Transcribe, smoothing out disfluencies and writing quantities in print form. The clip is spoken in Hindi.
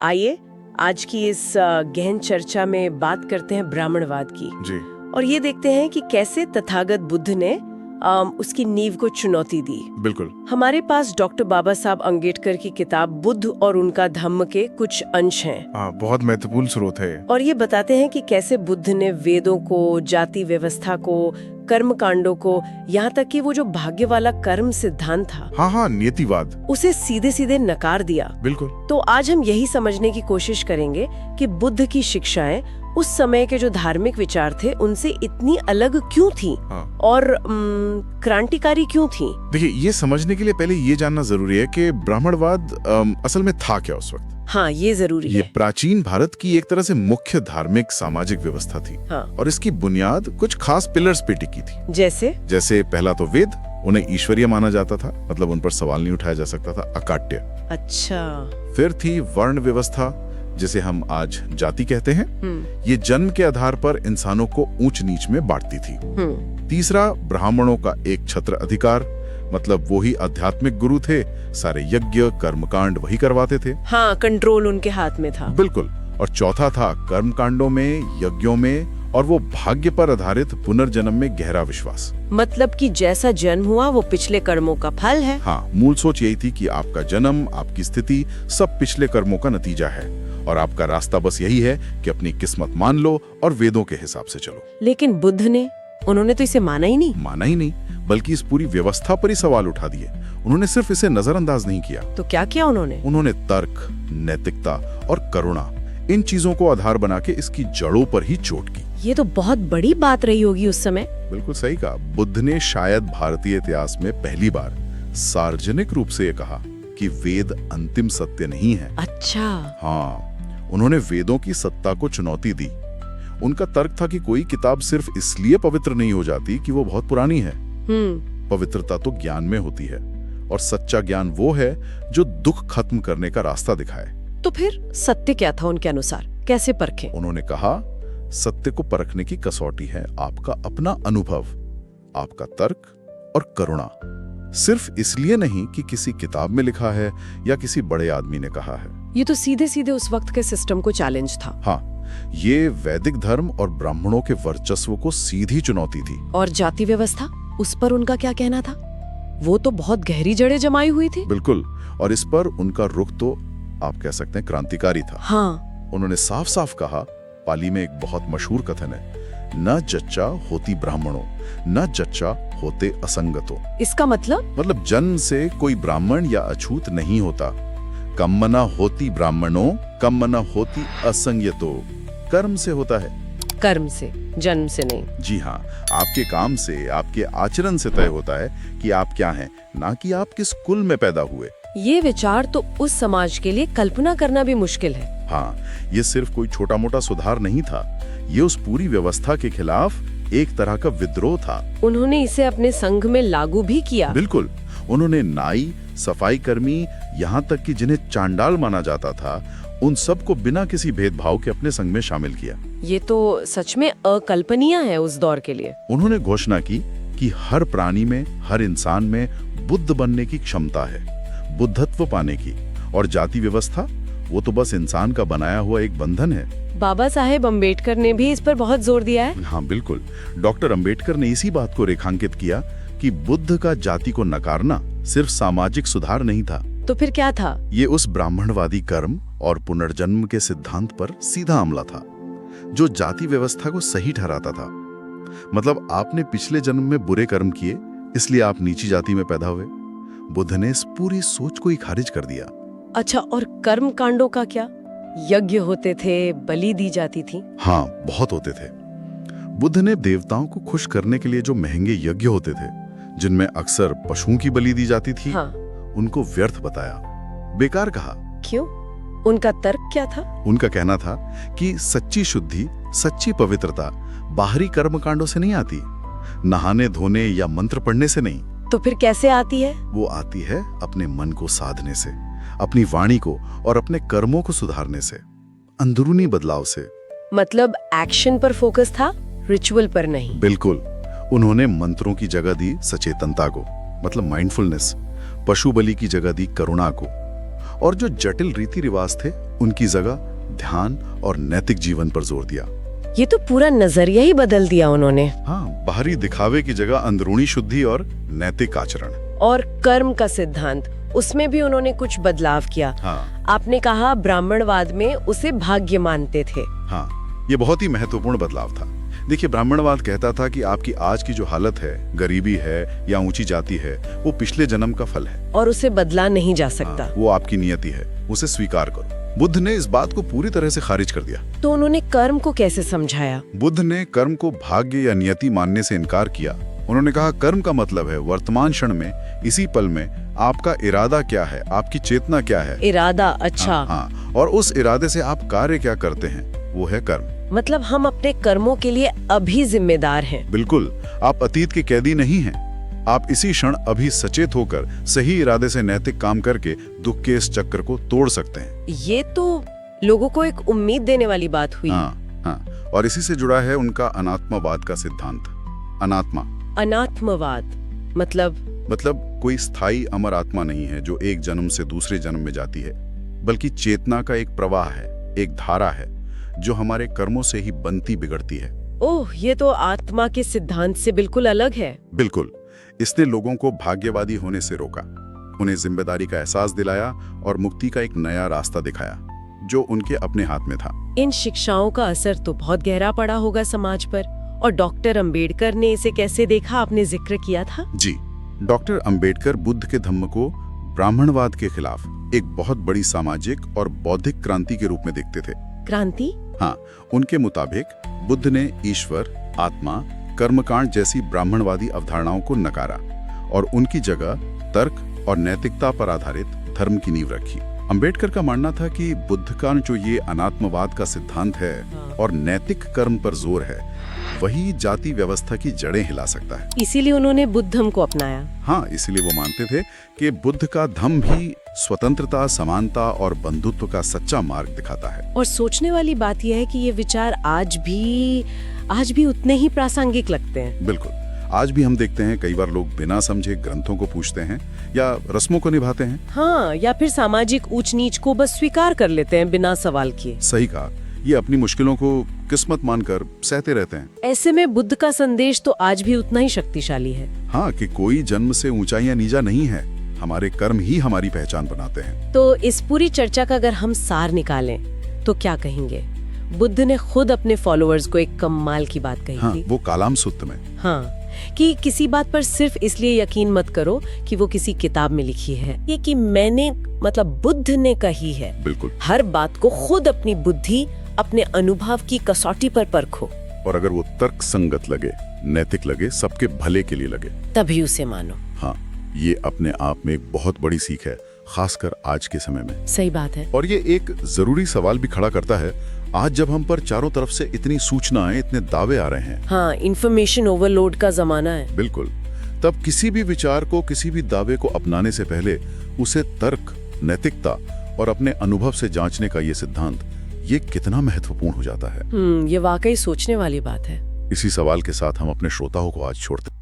आइए आज की इस गहन चर्चा में बात करते हैं ब्राह्मणवाद की जी। और ये देखते हैं कि कैसे तथागत बुद्ध ने उसकी नींव को चुनौती दी। बिल्कुल। हमारे पास डॉक्टर बाबा साहब अंबेडकर की किताब बुद्ध और उनका धम्म के कुछ अंश हैं। बहुत महत्वपूर्ण स्रोत है। और ये बताते हैं कि कैसे बुद्ध ने वेदों को, जाति व्यवस्था को, कर्म कांडों को, यहाँ तक कि वो जो भाग्य वाला कर्म सिद्धांत था, हाँ, नियतिवाद, उसे सीधे सीधे नकार दिया। बिल्कुल। तो आज हम यही समझने की कोशिश करेंगे कि बुद्ध की शिक्षाएं उस समय के जो धार्मिक विचार थे उनसे इतनी अलग क्यों थी। हाँ। और क्रांतिकारी क्यों थी। देखिए, ये समझने के लिए पहले ये जानना जरूरी है कि ब्राह्मणवाद असल में था क्या उस वक्त। हाँ, ये जरूरी ये है। प्राचीन भारत की एक तरह से मुख्य धार्मिक सामाजिक व्यवस्था थी। हाँ। और इसकी बुनियाद कुछ खास पिलर्स पे टिकी थी। जैसे पहला तो वेद, उन्हें ईश्वरीय माना जाता था, मतलब उन पर सवाल नहीं उठाया जा सकता था, अकाट्य। अच्छा। फिर थी वर्ण व्यवस्था, जिसे हम आज जाति कहते हैं। ये जन्म के आधार पर इंसानों को ऊंच नीच में बांटती थी। तीसरा, ब्राह्मणों का एक छत्र अधिकार, मतलब वो ही आध्यात्मिक गुरु थे, सारे यज्ञ कर्मकांड वही करवाते थे। हाँ, कंट्रोल उनके हाथ में था। बिल्कुल। और चौथा था कर्मकांडों में, यज्ञों में और वो भाग्य पर आधारित पुनर्जन्म में गहरा विश्वास। मतलब कि जैसा जन्म हुआ वो पिछले कर्मों का फल है। हाँ, मूल सोच यही थी कि आपका जन्म, आपकी स्थिति सब पिछले कर्मों का नतीजा है और आपका रास्ता बस यही है कि अपनी किस्मत मान लो और वेदों के हिसाब से चलो। लेकिन बुद्ध ने, उन्होंने तो इसे माना ही नहीं, बल्कि इस पूरी व्यवस्था पर ही सवाल उठा दिए। उन्होंने सिर्फ इसे नजरअंदाज नहीं किया। तो क्या किया उन्होंने तर्क, नैतिकता और करुणा, इन चीजों को आधार बना के इसकी जड़ों पर ही चोट की। ये तो बहुत बड़ी बात रही होगी उस समय। बिल्कुल सही कहा। बुद्ध ने शायद भारतीय इतिहास में पहली बार सार्वजनिक रूप से ये कहा कि वेद अंतिम सत्य नहीं है। अच्छा। हाँ, उन्होंने वेदों की सत्ता को चुनौती दी। उनका तर्क था कि कोई किताब सिर्फ इसलिए पवित्र नहीं हो जाती कि वो बहुत पुरानी है। पवित्रता तो ज्ञान में होती है और सच्चा ज्ञान वो है जो दुख खत्म करने का रास्ता दिखाए। तो फिर सत्य क्या था उनके अनुसार, कैसे परखें? उन्होंने कहा, सत्य को परखने की कसौटी है आपका अपना अनुभव, आपका तर्क और करुणा। सिर्फ इसलिए नहीं कि किसी किताब में लिखा है या किसी बड़े आदमी ने कहा है। ये तो सीधे सीधे उस वक्त के सिस्टम को चैलेंज था। हाँ, ये वैदिक धर्म और ब्राह्मणों के वर्चस्व को सीधी चुनौती थी। और जाति व्यवस्था, उस पर उनका क्या कहना था? वो तो बहुत गहरी जड़ें जमाई हुई थी। बिल्कुल। और इस पर उनका रुख तो आप कह सकते हैं क्रांतिकारी था। हाँ। उन्होंने साफ साफ कहा, पाली में एक बहुत मशहूर कथन है, न जच्चा होती ब्राह्मणों, न जच्चा होते असंगतो। इसका मतलब जन्म से कोई ब्राह्मण या अछूत नहीं होता। कम्मना होती ब्राह्मणों, कम्मना होती असंगतो। कर्म से होता है। कर्म से, जन्म से नहीं। जी हाँ, आपके काम से, आपके आचरण से तय होता है कि आप क्या हैं, ना कि आप किस कुल में पैदा हुए। ये विचार तो उस समाज के लिए कल्पना करना भी मुश्किल है। हाँ, ये सिर्फ कोई छोटा मोटा सुधार नहीं था, ये उस पूरी व्यवस्था के खिलाफ एक तरह का विद्रोह था। उन्होंने इसे अपने संघ में लागू भी किया। बिल्कुल। उन्होंने नाई, सफाई कर्मी, यहाँ तक कि जिन्हें चांडाल माना जाता था, उन सबको बिना किसी भेदभाव के अपने संघ में शामिल किया। ये तो सच में अकल्पनीय है उस दौर के लिए। उन्होंने घोषणा की कि हर प्राणी में, हर इंसान में बुद्ध बनने की क्षमता है, बुद्धत्व पाने की। और जाति व्यवस्था, वो तो बस इंसान का बनाया हुआ एक बंधन है। बाबा साहेब अंबेडकर ने भी इस पर बहुत जोर दिया है। हाँ बिल्कुल। डॉक्टर अंबेडकर ने इसी बात को रेखांकित किया कि बुद्ध का जाति को नकारना सिर्फ सामाजिक सुधार नहीं था। तो फिर क्या था? ये उस ब्राह्मणवादी कर्म और पुनर्जन्म के सिद्धांत पर सीधा हमला था, जो जाति व्यवस्था को सही ठहराता था। मतलब आपने पिछले जन्म में बुरे कर्म किए, इसलिए आप नीची जाति में पैदा हुए। बुद्ध ने इस पूरी सोच को ही खारिज कर दिया। अच्छा, और कर्म कांडों का क्या? यज्ञ होते थे, बलि दी जाती थी। हाँ, बहुत होते थे। बुद्ध ने देवताओं को खुश करने के लिए जो महंगे यज्ञ होते थे, जिनमें अक्सर पशुओं की बलि दी जाती थी, हाँ। उनको व्यर्थ बताया, बेकार कहा। क्यों? उनका तर्क क्या था? उनका कहना था कि सच्ची शुद्धि, सच्ची पवित्रता बाहरी कर्मकांडों से नहीं आती, नहाने धोने या मंत्र पढ़ने से नहीं। तो फिर कैसे आती है? वो आती है अपने मन को साधने से, अपनी वाणी को और अपने कर्मों को सुधारने से, अंदरूनी बदलाव से। मतलब एक्शन पर फोकस था, रिचुअल पर नहीं। बिल्कुल। उन्होंने मंत्रों की जगह दी सचेतनता को, मतलब माइंडफुलनेस। पशु बलि की जगह दी करुणा को। और जो जटिल रीति रिवाज थे उनकी जगह ध्यान और नैतिक जीवन पर जोर दिया। ये तो पूरा नजरिया ही बदल दिया उन्होंने। हाँ, बाहरी दिखावे की जगह अंदरूनी शुद्धि और नैतिक आचरण। और कर्म का सिद्धांत, उसमें भी उन्होंने कुछ बदलाव किया। हाँ। आपने कहा ब्राह्मणवाद में उसे भाग्य मानते थे। हाँ, ये बहुत ही महत्वपूर्ण बदलाव था। देखिए, ब्राह्मणवाद कहता था कि आपकी आज की जो हालत है, गरीबी है या ऊंची जाति है, वो पिछले जन्म का फल है और उसे बदला नहीं जा सकता। हाँ, वो आपकी नियति है, उसे स्वीकार करो। बुद्ध ने इस बात को पूरी तरह से खारिज कर दिया। तो उन्होंने कर्म को कैसे समझाया? बुद्ध ने कर्म को भाग्य या नियति मानने से इनकार किया। उन्होंने कहा कर्म का मतलब है वर्तमान क्षण में, इसी पल में आपका इरादा क्या है, आपकी चेतना क्या है। इरादा, अच्छा। हाँ, और उस इरादे से आप कार्य क्या करते हैं, वो है कर्म। मतलब हम अपने कर्मों के लिए अभी जिम्मेदार हैं। बिल्कुल, आप अतीत के कैदी नहीं हैं। आप इसी क्षण अभी सचेत होकर सही इरादे से नैतिक काम करके दुख के इस चक्र को तोड़ सकते हैं। ये तो लोगों को एक उम्मीद देने वाली बात हुई। हाँ, और इसी से जुड़ा है उनका अनात्मवाद का सिद्धांत। अनात्मवाद मतलब कोई स्थायी अमर आत्मा नहीं है जो एक जन्म से दूसरे जन्म में जाती है, बल्कि चेतना का एक प्रवाह है, एक धारा है जो हमारे कर्मों से ही बनती बिगड़ती है। ओह, ये तो आत्मा के सिद्धांत से बिल्कुल अलग है। बिल्कुल, इसने लोगों को भाग्यवादी होने से रोका, उन्हें जिम्मेदारी का एहसास दिलाया और मुक्ति का एक नया रास्ता दिखाया जो उनके अपने हाथ में था। इन शिक्षाओं का असर तो बहुत गहरा पड़ा होगा समाज पर। और डॉक्टर अंबेडकर ने इसे कैसे देखा, आपने जिक्र किया था। जी, डॉक्टर अंबेडकर बुद्ध के धम्म को ब्राह्मणवाद के खिलाफ एक बहुत बड़ी सामाजिक और बौद्धिक क्रांति के रूप में देखते थे। क्रांति? हाँ, उनके मुताबिक बुद्ध ने ईश्वर, आत्मा, कर्मकांड जैसी ब्राह्मणवादी अवधारणाओं को नकारा और उनकी जगह तर्क और नैतिकता पर आधारित धर्म की नींव रखी। अंबेडकर का मानना था कि बुद्ध का जो ये अनात्मवाद का सिद्धांत है और नैतिक कर्म पर जोर है, वही जाति व्यवस्था की जड़ें हिला सकता है। इसीलिए उन्होंने बुद्ध धम्म को अपनाया। हाँ, इसीलिए वो मानते थे कि बुद्ध का धम्म भी स्वतंत्रता, समानता और बंधुत्व का सच्चा मार्ग दिखाता है। और सोचने वाली बात यह है कि ये विचार आज भी उतने ही प्रासंगिक लगते हैं। बिल्कुल, आज भी हम देखते हैं कई बार लोग बिना समझे ग्रंथों को पूछते हैं या रस्मों को निभाते हैं। हाँ, या फिर सामाजिक ऊंच नीच को बस स्वीकार कर लेते हैं बिना सवाल किए। सही कहा, ये अपनी मुश्किलों को किस्मत मानकर सहते रहते हैं। ऐसे में बुद्ध का संदेश तो आज भी उतना ही शक्तिशाली है। हाँ, कि कोई जन्म से ऊंचा या नीचा नहीं है, हमारे कर्म ही हमारी पहचान बनाते हैं। तो इस पूरी चर्चा का अगर हम सार निकालें तो क्या कहेंगे? बुद्ध ने खुद अपने फॉलोअर्स को एक कमाल की बात कही हाँ, थी। वो कालाम सुत्त में। हाँ, कि किसी बात पर सिर्फ इसलिए यकीन मत करो कि वो किसी किताब में लिखी है, ये कि मैंने बुद्ध ने कही है। बिल्कुल। हर बात को खुद अपनी बुद्धि, अपने अनुभव की कसौटी पर परखो, और अगर वो तर्क संगत लगे, नैतिक लगे, सबके भले के लिए लगे, तभी उसे मानो। हाँ, ये अपने आप में एक बहुत बड़ी सीख है, खासकर आज के समय में। सही बात है। और ये एक जरूरी सवाल भी खड़ा करता है, आज जब हम पर चारों तरफ से इतनी सूचनाएं, इतने दावे आ रहे हैं। हाँ, इंफॉर्मेशन ओवरलोड का जमाना है। बिल्कुल, तब किसी भी विचार को, किसी भी दावे को अपनाने से पहले उसे तर्क, नैतिकता और अपने अनुभव से जांचने का ये सिद्धांत, ये कितना महत्वपूर्ण हो जाता है। ये वाकई सोचने वाली बात है। इसी सवाल के साथ हम अपने श्रोताओं को आज छोड़ते हैं।